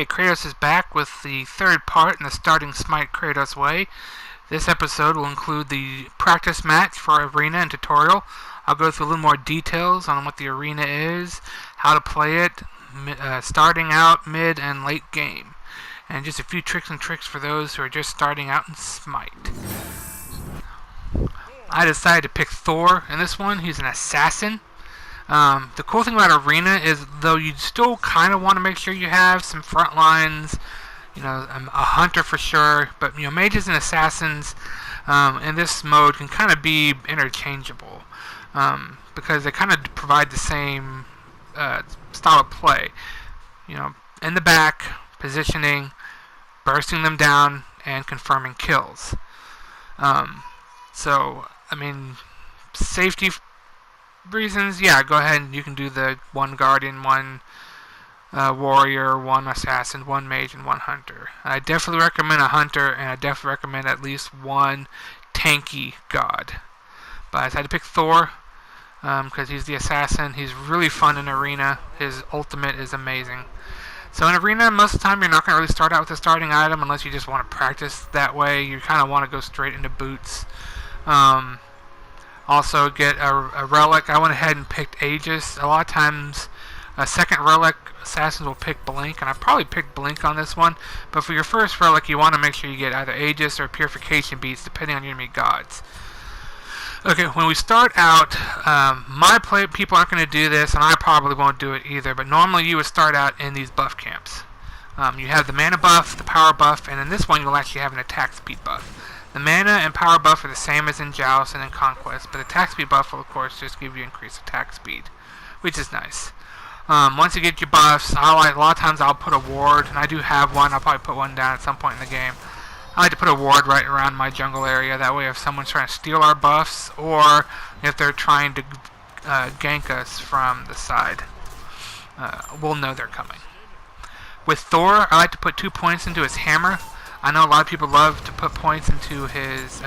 Okay, Kratos is back with the third part in the Starting Smite Kratos way. This episode will include the practice match for arena and tutorial. I'll go through a little more details on what the arena is, how to play it, starting out, mid, and late game. And just a few tricks for those who are just starting out in Smite. I decided to pick Thor in this one. He's an assassin. The cool thing about Arena is, though you still kind of want to make sure you have some front lines, a hunter for sure, but mages and assassins in this mode can kind of be interchangeable because they kind of provide the same style of play. In the back, positioning, bursting them down, and confirming kills. Safety reasons, yeah, go ahead and you can do the one guardian, one warrior, one assassin, one mage, and one hunter. I definitely recommend a hunter, and I definitely recommend at least one tanky god. But I decided to pick Thor because he's the assassin. He's really fun in arena. His ultimate is amazing. So in arena, most of the time you're not going to really start out with a starting item unless you just want to practice that way. You kind of want to go straight into boots. Also get a relic. I went ahead and picked Aegis. A lot of times a second relic, assassins will pick Blink, and I probably picked Blink on this one. But for your first relic, you want to make sure you get either Aegis or Purification Beads, depending on your enemy gods. Okay, when we start out, people aren't going to do this, and I probably won't do it either, but normally you would start out in these buff camps. You have the mana buff, the power buff, and in this one you'll actually have an attack speed buff. The mana and power buff are the same as in Joust and in Conquest, but the attack speed buff will of course just give you increased attack speed, which is nice. Once you get your buffs, a lot of times I'll put a ward, and I do have one. I'll probably put one down at some point in the game. I like to put a ward right around my jungle area. That way if someone's trying to steal our buffs, or if they're trying to gank us from the side, we'll know they're coming. With Thor, I like to put 2 points into his hammer. I know a lot of people love to put points into his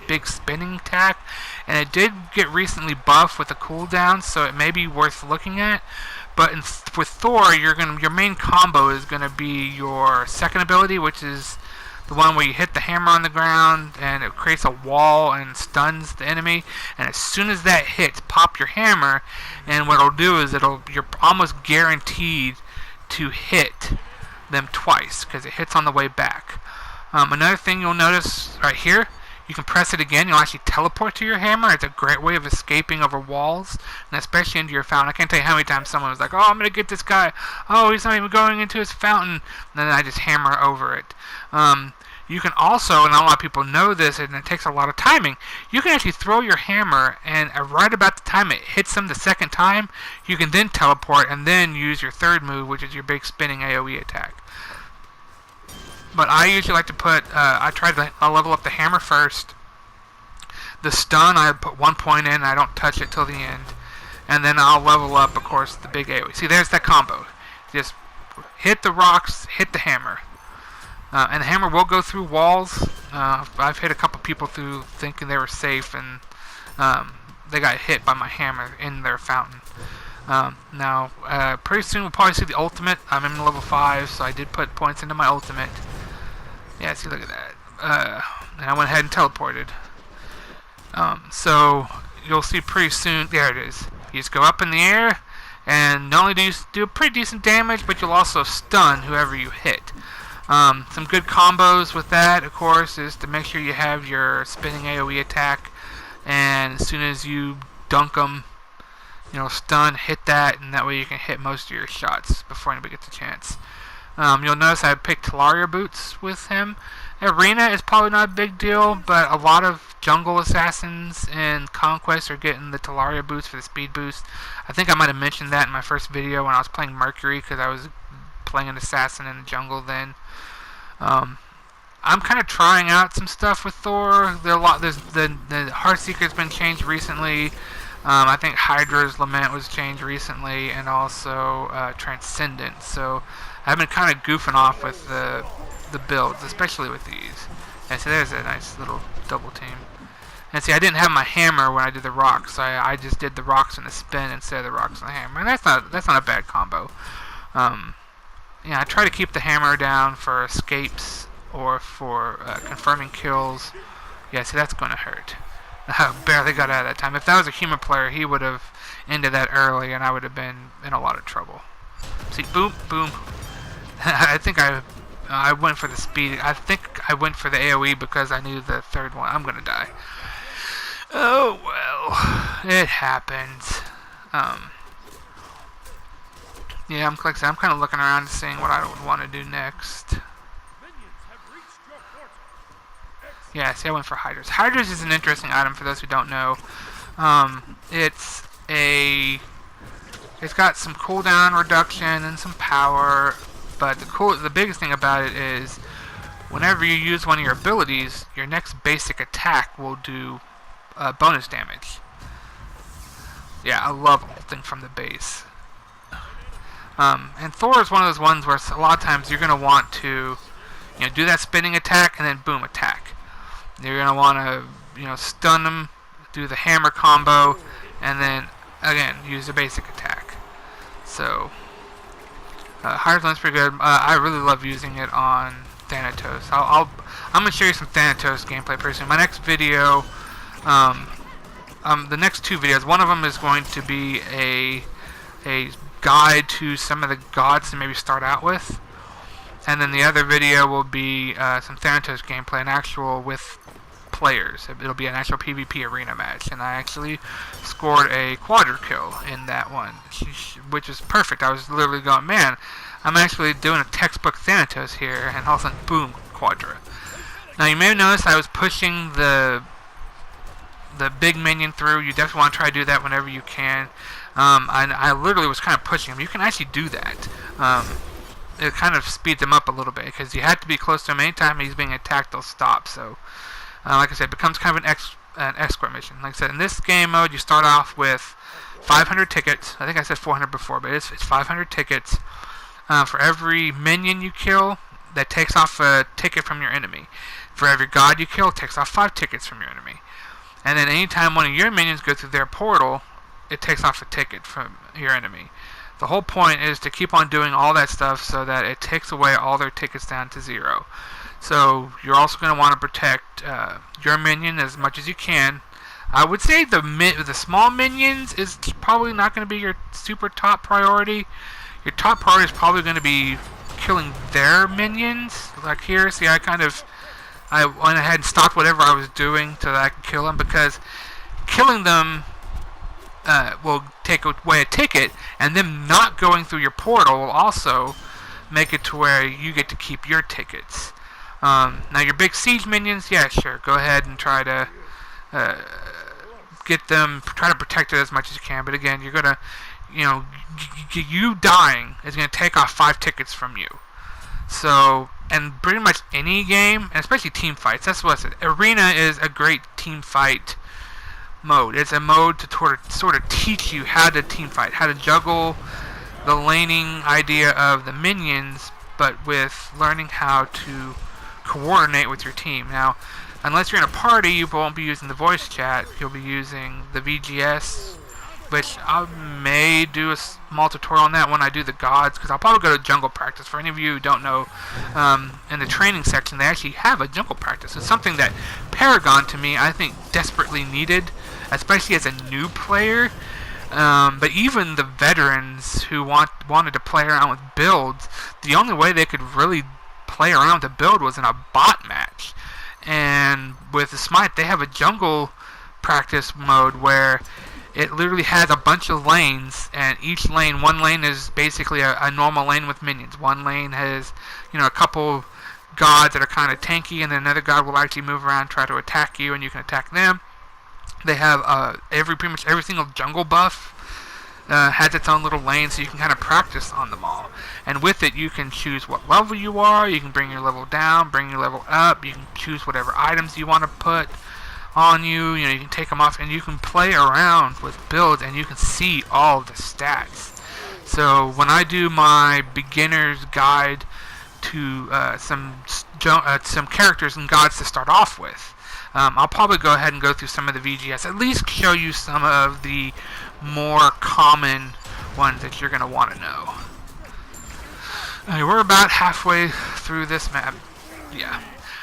big spinning attack, and it did get recently buffed with a cooldown, so it may be worth looking at. But with Thor, your main combo is going to be your second ability, which is the one where you hit the hammer on the ground and it creates a wall and stuns the enemy. And as soon as that hits, pop your hammer, and what it'll do is you're almost guaranteed to hit them twice because it hits on the way back. Another thing you'll notice right here, you can press it again, you'll actually teleport to your hammer. It's a great way of escaping over walls, and especially into your fountain. I can't tell you how many times someone was like, oh, I'm going to get this guy. Oh, he's not even going into his fountain. And then I just hammer over it. You can also, and a lot of people know this, and it takes a lot of timing, you can actually throw your hammer, and right about the time it hits them the second time, you can then teleport and then use your third move, which is your big spinning AoE attack. But I usually like to put, I'll level up the hammer first. The stun, I put 1 point in, and I don't touch it till the end. And then I'll level up, of course, the big AoE. See, there's that combo. Just hit the rocks, hit the hammer. And the hammer will go through walls. I've hit a couple people through thinking they were safe, and they got hit by my hammer in their fountain. Pretty soon we'll probably see the ultimate. I'm in level 5, so I did put points into my ultimate. Yeah, see, look at that. And I went ahead and teleported. So you'll see pretty soon. There it is. You just go up in the air, and not only do you do pretty decent damage, but you'll also stun whoever you hit. Some good combos with that, of course, is to make sure you have your spinning AoE attack, and as soon as you dunk them, stun, hit that, and that way you can hit most of your shots before anybody gets a chance. You'll notice I picked Talaria boots with him. Arena is probably not a big deal, but a lot of jungle assassins in Conquest are getting the Talaria boots for the speed boost. I think I might have mentioned that in my first video when I was playing Mercury, because I was playing an assassin in the jungle then. I'm kind of trying out some stuff with Thor. The Heartseeker's been changed recently. I think Hydra's Lament was changed recently, and also Transcendent. So I've been kind of goofing off with the builds, especially with these. And so there's a nice little double team. And see, I didn't have my hammer when I did the rocks. I just did the rocks and the spin instead of the rocks and the hammer, and that's not a bad combo. Yeah, I try to keep the hammer down for escapes or for confirming kills. Yeah, see, that's going to hurt. Barely got out of that time. If that was a human player, he would have ended that early, and I would have been in a lot of trouble. See, boom, boom. I think I went for the speed. I think I went for the AoE because I knew the third one. I'm going to die. Oh, well. It happens. Yeah, I'm kind of looking around and seeing what I would want to do next. Yeah, see, I went for Hydras. Hydras is an interesting item for those who don't know. It's got some cooldown reduction and some power, but the biggest thing about it is whenever you use one of your abilities, your next basic attack will do bonus damage. Yeah, I love ulting from the base. And Thor is one of those ones where a lot of times you're going to want to, do that spinning attack and then boom, attack. You're going to want to, stun them, do the hammer combo, and then again use the basic attack. So Hydras pretty good. I really love using it on Thanatos. I'm going to show you some Thanatos gameplay pretty soon. My next video, the next two videos, one of them is going to be a guide to some of the gods to maybe start out with, and then the other video will be some Thanatos gameplay, an actual with players. It'll be an actual PvP arena match, and I actually scored a quadra kill in that one, which is perfect. I was literally going, man, I'm actually doing a textbook Thanatos here, and all of a sudden, boom, quadra. Now you may have noticed I was pushing the big minion through. You definitely want to try to do that whenever you can. I literally was kind of pushing him. You can actually do that. It kind of speeds him up a little bit because you have to be close to him. Anytime he's being attacked, they'll stop. So, like I said, it becomes kind of an escort mission. Like I said, in this game mode, you start off with 500 tickets. I think I said 400 before, but it's 500 tickets. For every minion you kill, that takes off a ticket from your enemy. For every god you kill, it takes off 5 tickets from your enemy. And then anytime one of your minions goes through their portal, it takes off a ticket from your enemy. The whole point is to keep on doing all that stuff so that it takes away all their tickets down to 0. So you're also going to want to protect your minion as much as you can. I would say the small minions is probably not going to be your super top priority. Your top priority is probably going to be killing their minions. Like here, see, I went ahead and stopped whatever I was doing so that I could kill them, because killing them will take away a ticket, and them not going through your portal will also make it to where you get to keep your tickets. Now your big siege minions, yeah, sure, go ahead and try to get them, try to protect it as much as you can, but again, you're gonna, you dying is gonna take off 5 tickets from you. So, and pretty much any game, and especially team fights, that's what I said. Arena is a great team fight mode. It's a mode to sort of teach you how to team fight, how to juggle the laning idea of the minions, but with learning how to coordinate with your team. Now, unless you're in a party, you won't be using the voice chat. You'll be using the VGS, which I may do a small tutorial on that when I do the gods, because I'll probably go to jungle practice. For any of you who don't know, in the training section, they actually have a jungle practice. It's something that Paragon, to me, I think desperately needed, especially as a new player. But even the veterans who wanted to play around with builds, the only way they could really play around with the build was in a bot match. And with the Smite, they have a jungle practice mode where it literally has a bunch of lanes, and each lane, one lane is basically a normal lane with minions. One lane has, a couple gods that are kind of tanky, and then another god will actually move around and try to attack you, and you can attack them. They have pretty much every single jungle buff has its own little lane, so you can kind of practice on them all. And with it, you can choose what level you are. You can bring your level down, bring your level up. You can choose whatever items you want to put on you. You can take them off, and you can play around with builds, and you can see all the stats. So when I do my beginner's guide to some characters and gods to start off with, I'll probably go ahead and go through some of the VGS, at least show you some of the more common ones that you're going to want to know. Alright, we're about halfway through this map. Yeah.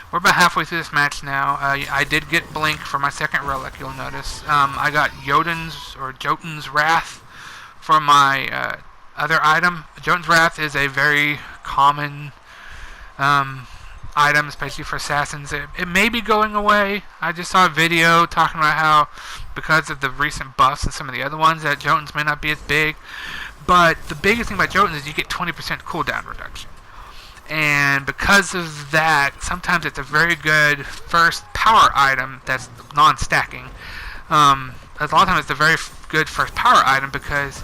We're about halfway through this match now. I did get Blink for my second relic, you'll notice. I got Jotun's Wrath for my other item. Jotun's Wrath is a very common item, especially for assassins. It may be going away. I just saw a video talking about how, because of the recent buffs and some of the other ones, that Jotun's may not be as big. But the biggest thing about Jotun's is you get 20% cooldown reduction. And because of that, sometimes it's a very good first power item that's non-stacking. A lot of times it's a very good first power item because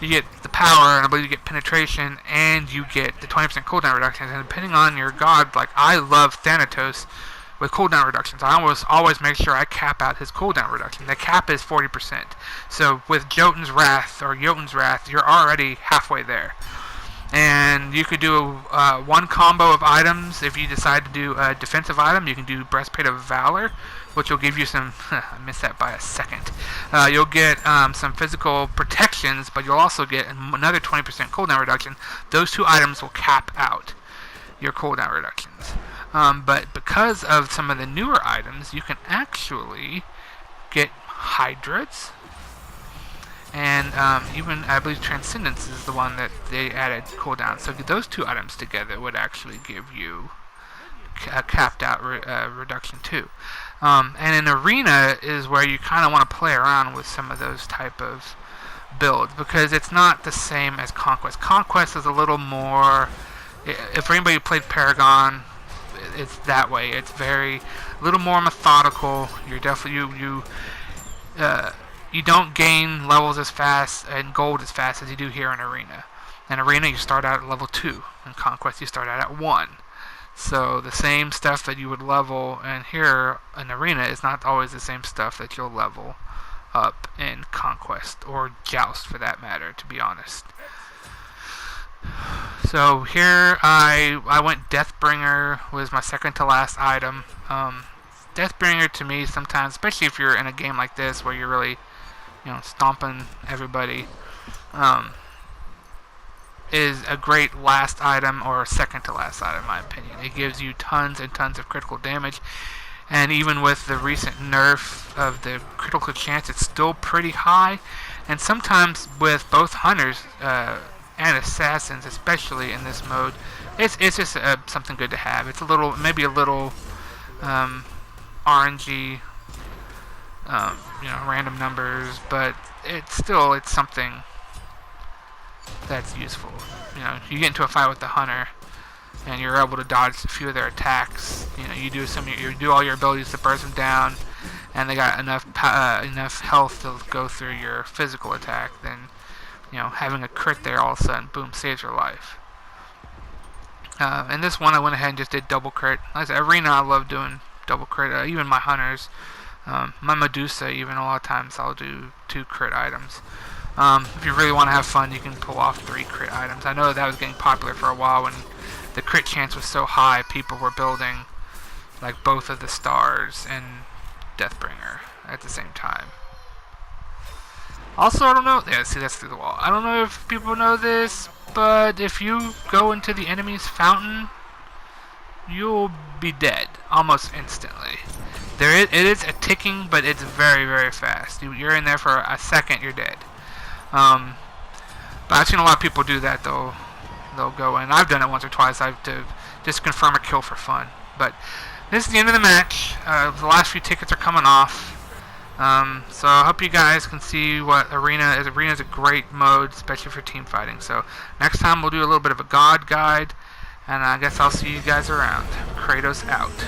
you get the power, and I believe you get penetration, and you get the 20% cooldown reductions. And depending on your god, like I love Thanatos with cooldown reductions. I always make sure I cap out his cooldown reduction. The cap is 40%. So with Jotun's Wrath, you're already halfway there. And you could do one combo of items. If you decide to do a defensive item, you can do Breastplate of Valor, which will give you some, I missed that by a second. You'll get some physical protections, but you'll also get another 20% cooldown reduction. Those two items will cap out your cooldown reductions. But because of some of the newer items, you can actually get Hydras. And even, I believe, Transcendence is the one that they added cooldown. So those two items together would actually give you a capped out reduction too. And an Arena is where you kind of want to play around with some of those type of builds, because it's not the same as Conquest. Conquest is a little more, if anybody who played Paragon, it's that way. It's a little more methodical. You're definitely, you don't gain levels as fast and gold as fast as you do here in Arena. In Arena, you start out at level 2. In Conquest, you start out at 1. So the same stuff that you would level in here in Arena is not always the same stuff that you'll level up in Conquest, or Joust for that matter, to be honest. So here I went Deathbringer, was my second to last item. Deathbringer to me sometimes, especially if you're in a game like this where you're really stomping everybody, is a great last item, or second to last item in my opinion. It gives you tons and tons of critical damage, and even with the recent nerf of the critical chance, it's still pretty high. And sometimes with both hunters and assassins, especially in this mode, it's just something good to have. It's maybe a little RNG, random numbers, but it's something that's useful. You get into a fight with the hunter, and you're able to dodge a few of their attacks. You do all your abilities to burst them down, and they got enough health to go through your physical attack. Then, having a crit there all of a sudden, boom, saves your life. And this one, I went ahead and just did double crit. Like I said, Arena, I love doing double crit. Even my hunters. My Medusa, even a lot of times I'll do 2 crit items. If you really want to have fun, you can pull off 3 crit items. I know that was getting popular for a while when the crit chance was so high. People were building like both of the stars and Deathbringer at the same time. Also, I don't know. Yeah, see, that's through the wall. I don't know if people know this, but if you go into the enemy's fountain, you'll be dead almost instantly. It is a ticking, but it's very, very fast. You're in there for a second, you're dead. But I've seen a lot of people do that, though. They'll go in. I've done it once or twice. I've to just confirm a kill for fun. But this is the end of the match. The last few tickets are coming off. So I hope you guys can see what Arena is. Arena is a great mode, especially for team fighting. So next time we'll do a little bit of a god guide, and I guess I'll see you guys around. Kratos out.